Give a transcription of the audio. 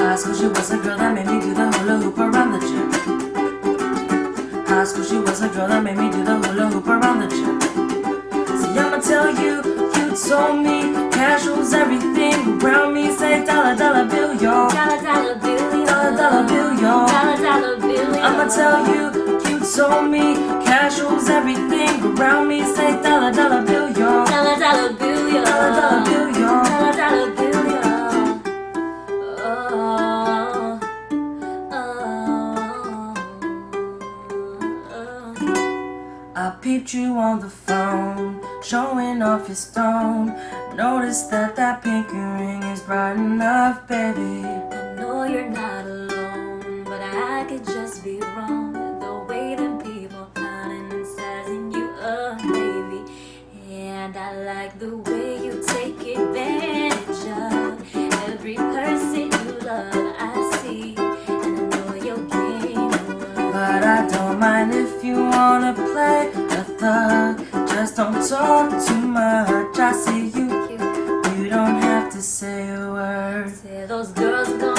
High school, she was a girl that made me do the hula hoop around the gym. High school, she was a girl that made me do the hula hoop around the gym. See, I'ma tell you, you told me casual's everything around me. Say dollar, dollar bill, y'all. Dollar, dollar bill, y'all. Dollar, dollar bill, y'all. Dollar, dollar bill, y'all. I'ma tell you, you told me casual's everything around me. Say dollar, dollar bill, y'all. Dollar, dollar bill, y'all. Dollar, dollar bill, y'all. Dollar, dollar bill, y'all. I peeped you on the phone, showing off your stone. Noticed that pinky ring is bright enough, baby. I know you're not alone, but I could just be wrong with the way that people counting and sizing you up, baby. And I like the way you take advantage of every person you love. I see, and I know your game well. But I don't mind if you wanna play a thug. Just don't talk too much. I see you. You don't have to say a word. Say those girls gone